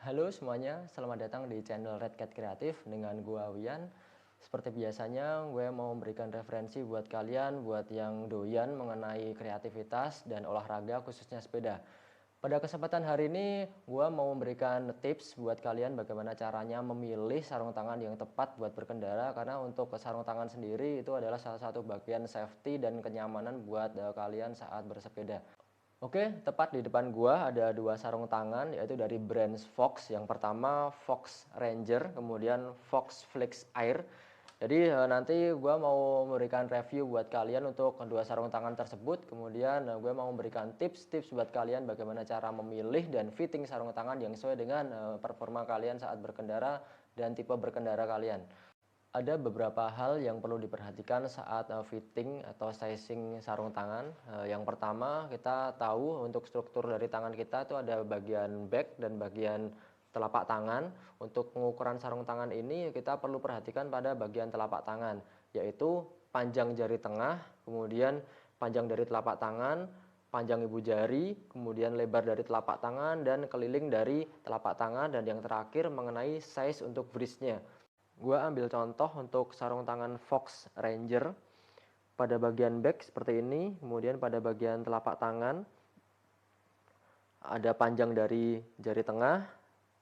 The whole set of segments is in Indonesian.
Halo semuanya, selamat datang di channel Red Cat Kreatif dengan gua Wian. Seperti biasanya, gue mau memberikan referensi buat kalian buat yang doyan mengenai kreativitas dan olahraga khususnya sepeda. Pada kesempatan hari ini, gue mau memberikan tips buat kalian bagaimana caranya memilih sarung tangan yang tepat buat berkendara, karena untuk sarung tangan sendiri itu adalah salah satu bagian safety dan kenyamanan buat kalian saat bersepeda. Oke, tepat di depan gua ada dua sarung tangan, yaitu dari brand Fox. Yang pertama Fox Ranger, kemudian Fox Flex Air. Jadi nanti gua mau memberikan review buat kalian untuk kedua sarung tangan tersebut. Kemudian gue mau memberikan tips-tips buat kalian bagaimana cara memilih dan fitting sarung tangan yang sesuai dengan performa kalian saat berkendara dan tipe berkendara kalian. Ada beberapa hal yang perlu diperhatikan saat fitting atau sizing sarung tangan. Yang pertama, kita tahu untuk struktur dari tangan kita itu ada bagian back dan bagian telapak tangan. Untuk pengukuran sarung tangan ini kita perlu perhatikan pada bagian telapak tangan, yaitu panjang jari tengah, kemudian panjang dari telapak tangan, panjang ibu jari, kemudian lebar dari telapak tangan dan keliling dari telapak tangan, dan yang terakhir mengenai size untuk bridge-nya. Gue ambil contoh untuk sarung tangan Fox Ranger. Pada bagian back seperti ini, kemudian pada bagian telapak tangan ada panjang dari jari tengah,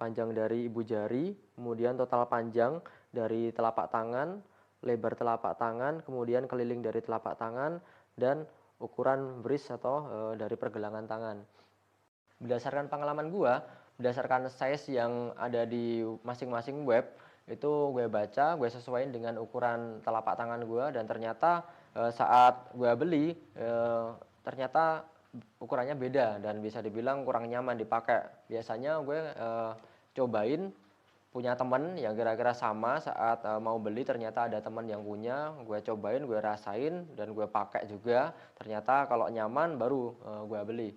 panjang dari ibu jari, kemudian total panjang dari telapak tangan, lebar telapak tangan, kemudian keliling dari telapak tangan, dan ukuran bridge atau dari pergelangan tangan. Berdasarkan pengalaman gua, berdasarkan size yang ada di masing-masing web, itu gue baca, gue sesuaiin dengan ukuran telapak tangan gua, dan ternyata saat gue beli ternyata ukurannya beda dan bisa dibilang kurang nyaman dipakai. Biasanya gue cobain punya temen yang kira-kira sama, saat mau beli ternyata ada temen yang punya, gue cobain, gue rasain, dan gue pakai juga. Ternyata kalau nyaman baru gue beli.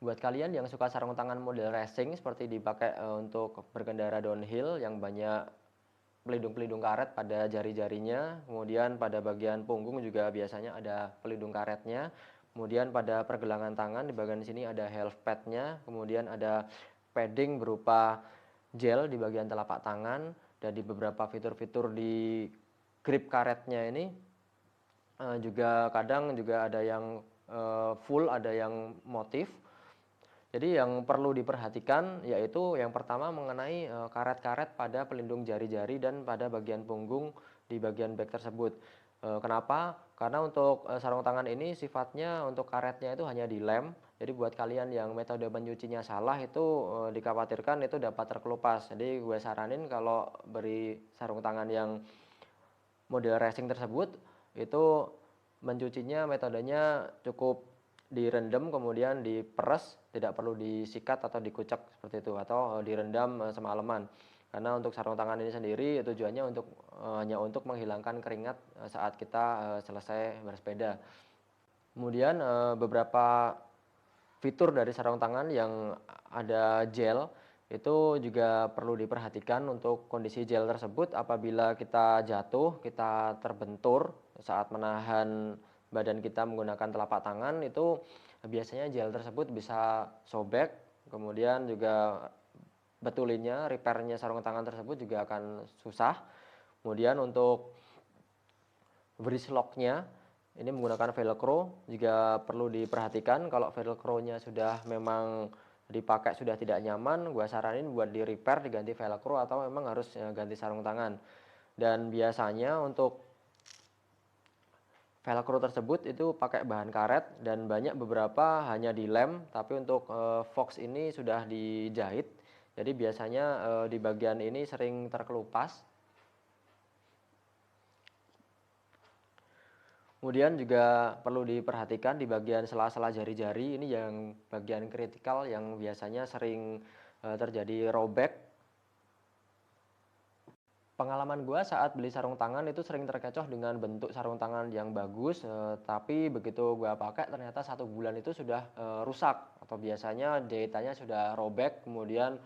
Buat kalian yang suka sarung tangan model racing seperti dipakai untuk berkendara downhill yang banyak pelindung-pelindung karet pada jari-jarinya, kemudian pada bagian punggung juga biasanya ada pelindung karetnya, kemudian pada pergelangan tangan di bagian sini ada health pad-nya, kemudian ada padding berupa gel di bagian telapak tangan, dan di beberapa fitur-fitur di grip karetnya ini juga kadang juga ada yang full, ada yang motif. Jadi yang perlu diperhatikan yaitu yang pertama mengenai karet-karet pada pelindung jari-jari dan pada bagian punggung di bagian back tersebut. Kenapa? Karena untuk sarung tangan ini sifatnya untuk karetnya itu hanya dilem. Jadi buat kalian yang metode menyucinya salah itu dikhawatirkan itu dapat terkelupas. Jadi gue saranin kalau beri sarung tangan yang model racing tersebut itu mencucinya metodenya cukup direndam kemudian diperes, tidak perlu disikat atau dikucek seperti itu, atau direndam semalaman. Karena untuk sarung tangan ini sendiri tujuannya untuk hanya untuk menghilangkan keringat saat kita selesai bersepeda. Kemudian beberapa fitur dari sarung tangan yang ada gel itu juga perlu diperhatikan untuk kondisi gel tersebut. Apabila kita jatuh, kita terbentur saat menahan badan kita menggunakan telapak tangan, itu biasanya gel tersebut bisa sobek, kemudian juga betulinnya, repairnya sarung tangan tersebut juga akan susah. Kemudian untuk bridge lock-nya ini menggunakan velcro, juga perlu diperhatikan. Kalau velcro-nya sudah memang dipakai sudah tidak nyaman, gua saranin buat di repair, diganti velcro, atau memang harus ganti sarung tangan. Dan biasanya untuk velcro tersebut itu pakai bahan karet, dan banyak beberapa hanya dilem, tapi untuk Fox ini sudah dijahit. Jadi biasanya di bagian ini sering terkelupas. Kemudian juga perlu diperhatikan di bagian sela-sela jari-jari, ini yang bagian kritikal yang biasanya sering terjadi robek. Pengalaman gue saat beli sarung tangan itu sering terkecoh dengan bentuk sarung tangan yang bagus, tapi begitu gue pakai ternyata 1 bulan itu sudah rusak, atau biasanya jahitannya sudah robek, kemudian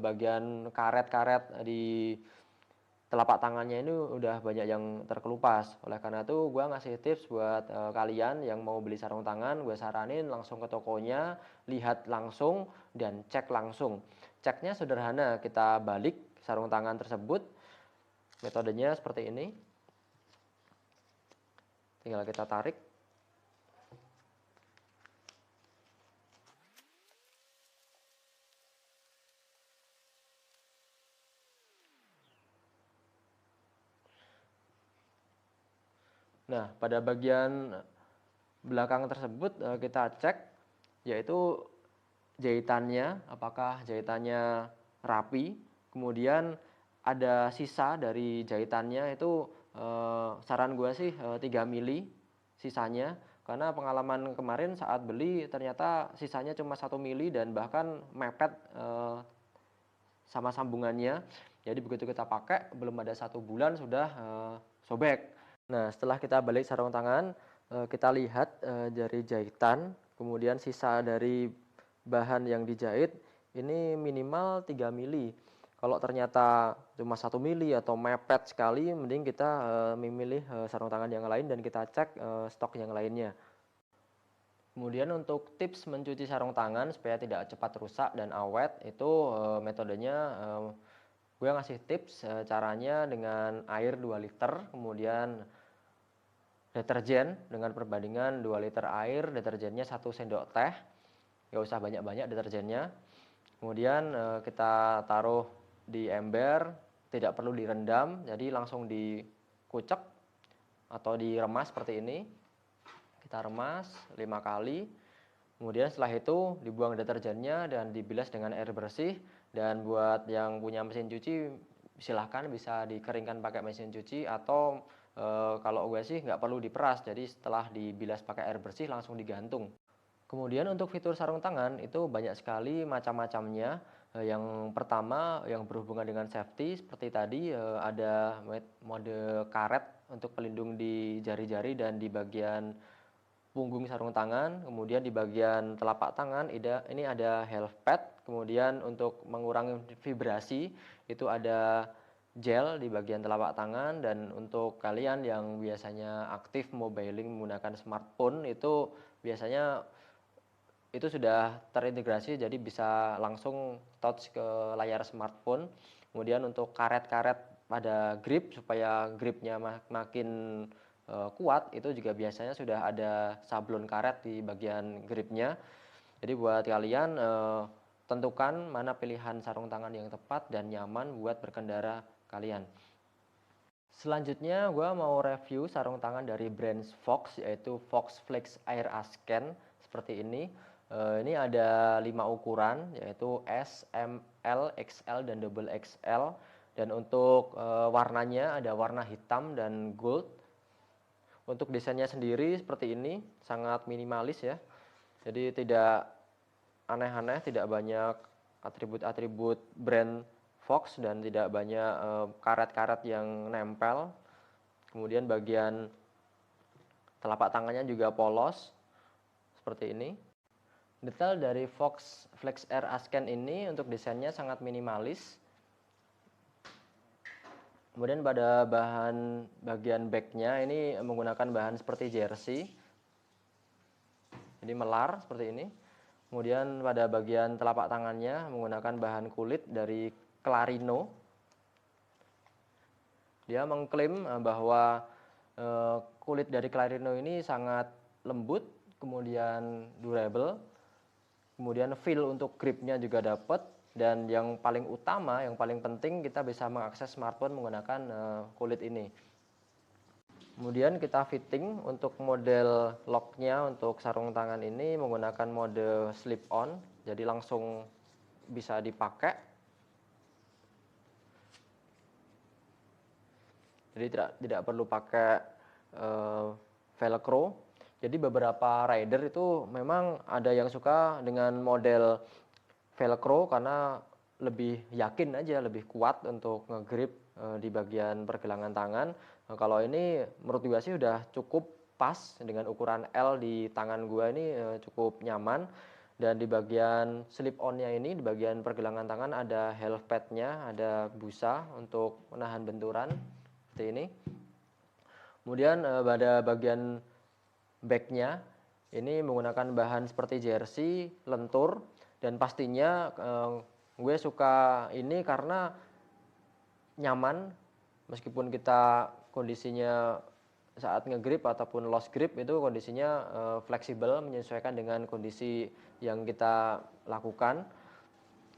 bagian karet-karet di telapak tangannya ini udah banyak yang terkelupas. Oleh karena itu gue ngasih tips buat kalian yang mau beli sarung tangan, gue saranin langsung ke tokonya, lihat langsung dan cek langsung. Ceknya sederhana, kita balik sarung tangan tersebut, metodenya seperti ini. Tinggal kita tarik. Nah, pada bagian belakang tersebut kita cek, yaitu jahitannya, apakah jahitannya rapi, kemudian ada sisa dari jahitannya itu saran gue sih 3 mili sisanya, karena pengalaman kemarin saat beli ternyata sisanya cuma 1 mili dan bahkan mepet sama sambungannya. Jadi begitu kita pakai belum ada 1 bulan sudah sobek. Nah, setelah kita balik sarung tangan, kita lihat dari jahitan, kemudian sisa dari bahan yang dijahit ini minimal 3 mili. Kalau ternyata cuma 1 mili atau mepet sekali, mending kita memilih sarung tangan yang lain dan kita cek stok yang lainnya. Kemudian untuk tips mencuci sarung tangan supaya tidak cepat rusak dan awet, itu metodenya gue ngasih tips caranya dengan air 2 liter, kemudian deterjen dengan perbandingan 2 liter air, deterjennya 1 sendok teh, gak usah banyak-banyak deterjennya. Kemudian kita taruh di ember, tidak perlu direndam, jadi langsung dikucek atau diremas seperti ini. Kita remas 5 kali, kemudian setelah itu dibuang deterjennya dan dibilas dengan air bersih. Dan buat yang punya mesin cuci, silahkan bisa dikeringkan pakai mesin cuci atau kalau gue sih nggak perlu diperas, jadi setelah dibilas pakai air bersih langsung digantung. Kemudian untuk fitur sarung tangan itu banyak sekali macam-macamnya. Yang pertama yang berhubungan dengan safety seperti tadi, ada mode karet untuk pelindung di jari-jari dan di bagian punggung sarung tangan. Kemudian di bagian telapak tangan ini ada health pad. Kemudian untuk mengurangi vibrasi itu ada gel di bagian telapak tangan. Dan untuk kalian yang biasanya aktif mobiling menggunakan smartphone, itu biasanya itu sudah terintegrasi, jadi bisa langsung touch ke layar smartphone. Kemudian untuk karet-karet pada grip supaya gripnya makin kuat, itu juga biasanya sudah ada sablon karet di bagian gripnya. Jadi buat kalian tentukan mana pilihan sarung tangan yang tepat dan nyaman buat berkendara kalian. Selanjutnya gue mau review sarung tangan dari brand Fox, yaitu Fox Flex Air Asken seperti ini. Ini ada 5 ukuran, yaitu S, M, L, XL, dan double XL. Dan untuk warnanya ada warna hitam dan gold. Untuk desainnya sendiri seperti ini, sangat minimalis ya. Jadi tidak aneh-aneh, tidak banyak atribut-atribut brand Fox dan tidak banyak karet-karet yang nempel. Kemudian bagian telapak tangannya juga polos seperti ini. Detail dari Fox Flex Air Asken ini untuk desainnya sangat minimalis. Kemudian pada bahan bagian backnya ini menggunakan bahan seperti jersey, jadi melar seperti ini. Kemudian pada bagian telapak tangannya menggunakan bahan kulit dari Clarino. Dia mengklaim bahwa kulit dari Clarino ini sangat lembut, kemudian durable, kemudian feel untuk gripnya juga dapat, dan yang paling utama, yang paling penting, kita bisa mengakses smartphone menggunakan kulit ini. Kemudian kita fitting untuk model locknya untuk sarung tangan ini menggunakan mode slip on, jadi langsung bisa dipakai. Jadi tidak perlu pakai velcro. Jadi beberapa rider itu memang ada yang suka dengan model velcro karena lebih yakin aja, lebih kuat untuk ngegrip di bagian pergelangan tangan. Kalau ini menurut gue sih udah cukup pas dengan ukuran L di tangan gue ini, cukup nyaman. Dan di bagian slip on-nya ini, di bagian pergelangan tangan ada health pad-nya, ada busa untuk menahan benturan seperti ini. Kemudian pada bagian back-nya ini menggunakan bahan seperti jersey, lentur, dan pastinya gue suka ini karena nyaman meskipun kita kondisinya saat ngegrip ataupun lost grip itu kondisinya fleksibel menyesuaikan dengan kondisi yang kita lakukan.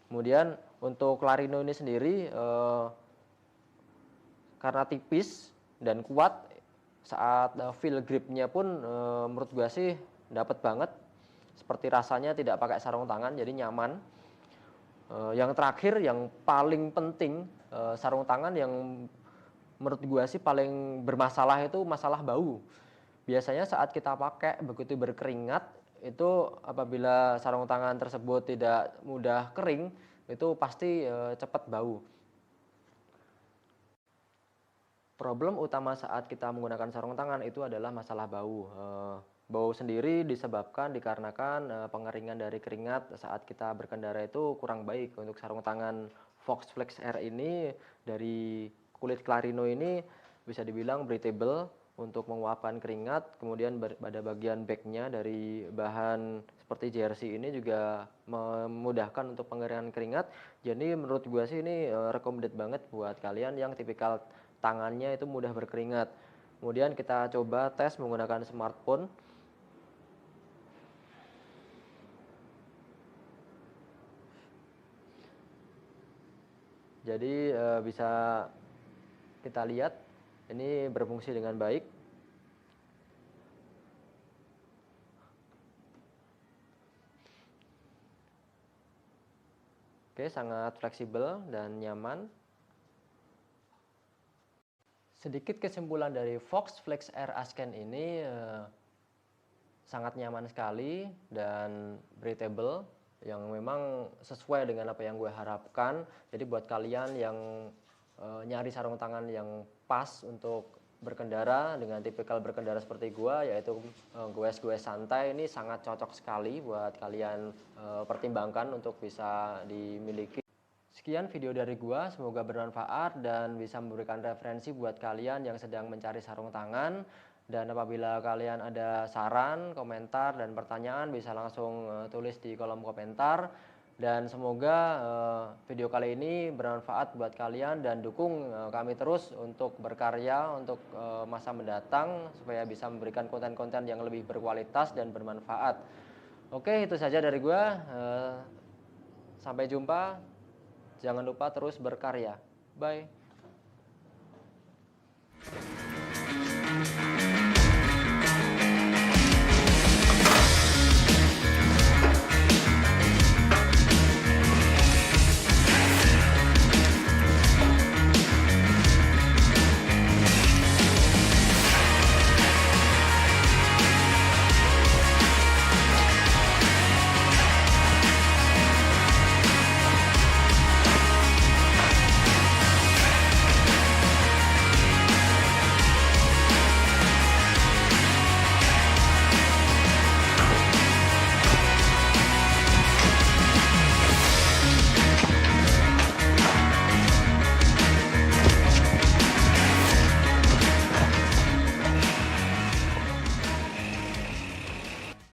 Kemudian untuk Clarino ini sendiri karena tipis dan kuat saat feel gripnya pun menurut gua sih dapat banget, seperti rasanya tidak pakai sarung tangan jadi nyaman. Yang terakhir yang paling penting, sarung tangan yang menurut gua sih paling bermasalah itu masalah bau. Biasanya saat kita pakai begitu berkeringat itu apabila sarung tangan tersebut tidak mudah kering itu pasti cepat bau. Problem utama saat kita menggunakan sarung tangan itu adalah masalah bau. Bau sendiri disebabkan dikarenakan pengeringan dari keringat saat kita berkendara itu kurang baik. Untuk sarung tangan Fox Flex R ini dari kulit Clarino ini bisa dibilang breathable untuk menguapkan keringat. Kemudian pada bagian backnya dari bahan seperti jersey ini juga memudahkan untuk pengeringan keringat. Jadi menurut gua sih ini recommended banget buat kalian yang tipikal tangannya itu mudah berkeringat. Kemudian kita coba tes menggunakan smartphone. Jadi bisa kita lihat ini berfungsi dengan baik. Oke, sangat fleksibel dan nyaman. Sedikit kesimpulan dari Fox Flex R Asken ini sangat nyaman sekali dan breathable yang memang sesuai dengan apa yang gue harapkan. Jadi buat kalian yang nyari sarung tangan yang pas untuk berkendara dengan tipikal berkendara seperti gue, yaitu goes-goes santai, ini sangat cocok sekali buat kalian pertimbangkan untuk bisa dimiliki. Sekian video dari gua, semoga bermanfaat dan bisa memberikan referensi buat kalian yang sedang mencari sarung tangan. Dan apabila kalian ada saran, komentar, dan pertanyaan bisa langsung tulis di kolom komentar. Dan semoga video kali ini bermanfaat buat kalian dan dukung kami terus untuk berkarya untuk masa mendatang supaya bisa memberikan konten-konten yang lebih berkualitas dan bermanfaat. Oke, itu saja dari gua. Sampai jumpa. Jangan lupa terus berkarya. Bye.